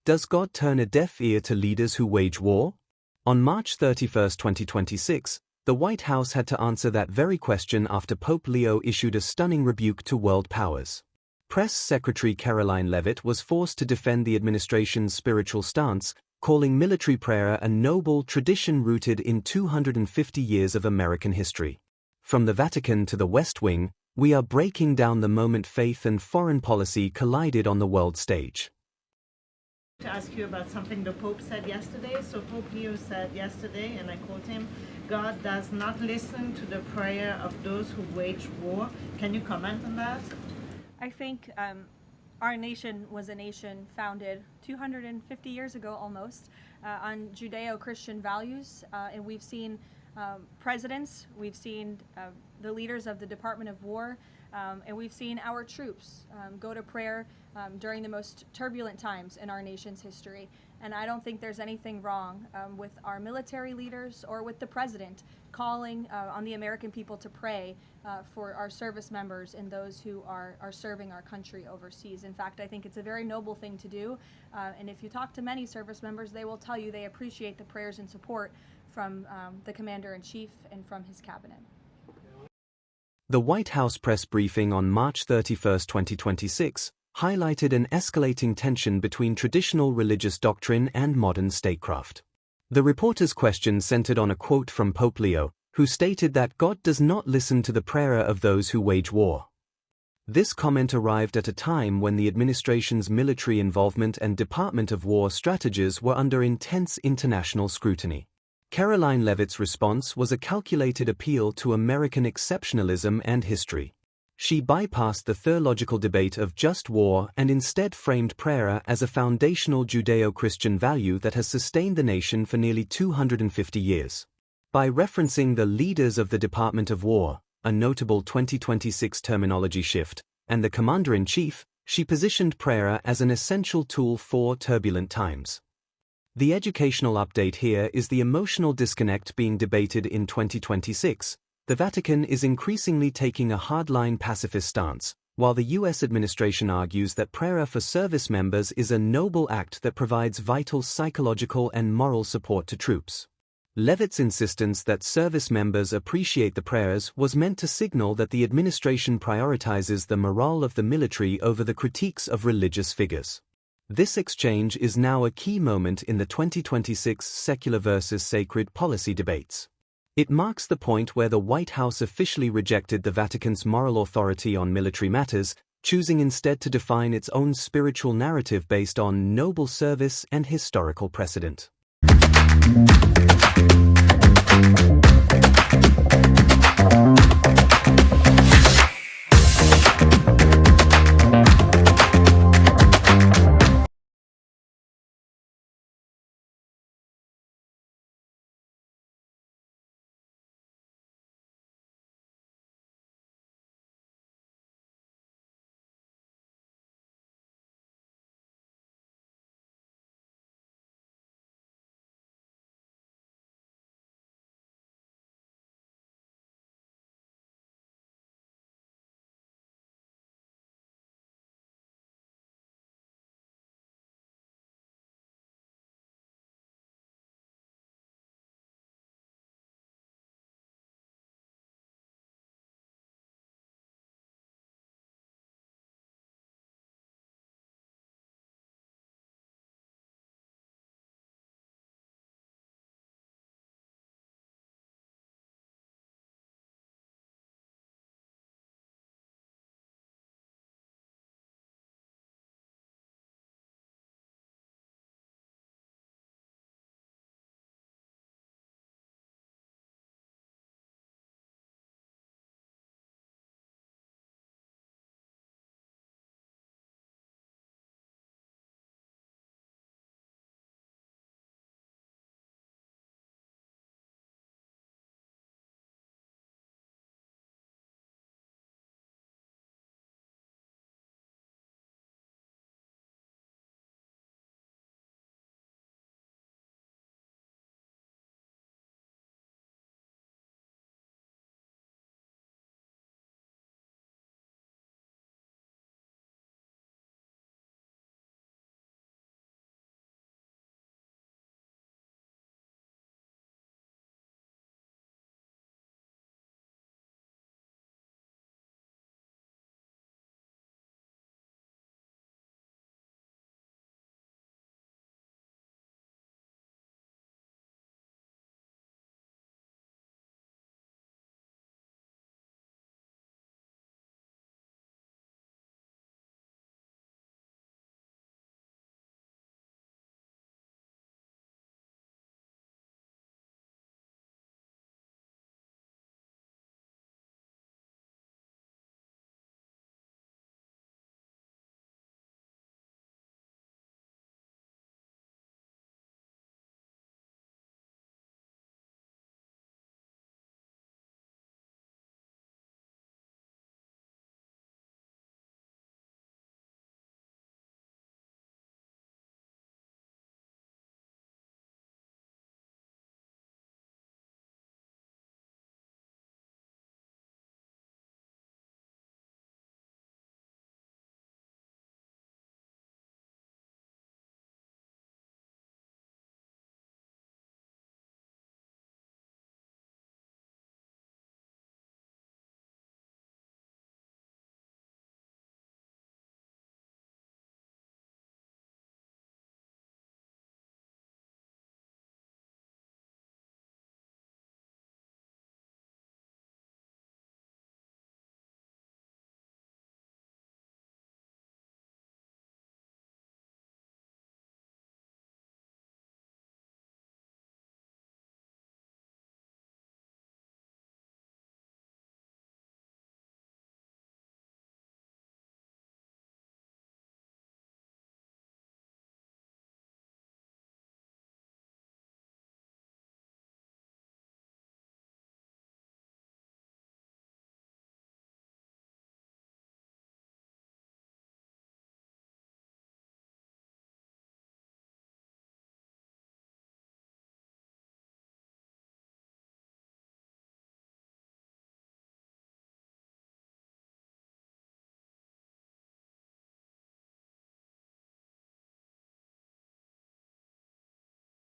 Does God turn a deaf ear to leaders who wage war? On March 31, 2026, the White House had to answer that very question after Pope Leo issued a stunning rebuke to world powers. Press Secretary Karoline Leavitt was forced to defend the administration's spiritual stance, calling military prayer a noble tradition rooted in 250 years of American history. From the Vatican to the West Wing, we are breaking down the moment faith and foreign policy collided on the world stage. To ask you about something the Pope said yesterday. So Pope Leo said yesterday, and I quote him, "God does not listen to the prayer of those who wage war." Can you comment on that? I think our nation was a nation founded 250 years ago almost on Judeo-Christian values, and we've seen presidents, we've seen the leaders of the Department of War, and we've seen our troops go to prayer during the most turbulent times in our nation's history. And I don't think there's anything wrong with our military leaders or with the president calling on the American people to pray for our service members and those who are serving our country overseas. In fact, I think it's a very noble thing to do. And if you talk to many service members, they will tell you they appreciate the prayers and support from the Commander-in-Chief and from his cabinet. The White House press briefing on March 31, 2026, highlighted an escalating tension between traditional religious doctrine and modern statecraft. The reporter's question centered on a quote from Pope Leo, who stated that God does not listen to the prayer of those who wage war. This comment arrived at a time when the administration's military involvement and Department of War strategies were under intense international scrutiny. Karoline Leavitt's response was a calculated appeal to American exceptionalism and history. She bypassed the theological debate of just war and instead framed prayer as a foundational Judeo-Christian value that has sustained the nation for nearly 250 years. By referencing the leaders of the Department of War, a notable 2026 terminology shift, and the Commander-in-Chief, she positioned prayer as an essential tool for turbulent times. The educational update here is the emotional disconnect being debated in 2026. The Vatican is increasingly taking a hardline pacifist stance, while the U.S. administration argues that prayer for service members is a noble act that provides vital psychological and moral support to troops. Leavitt's insistence that service members appreciate the prayers was meant to signal that the administration prioritizes the morale of the military over the critiques of religious figures. This exchange is now a key moment in the 2026 secular versus sacred policy debates. It marks the point where the White House officially rejected the Vatican's moral authority on military matters, choosing instead to define its own spiritual narrative based on noble service and historical precedent.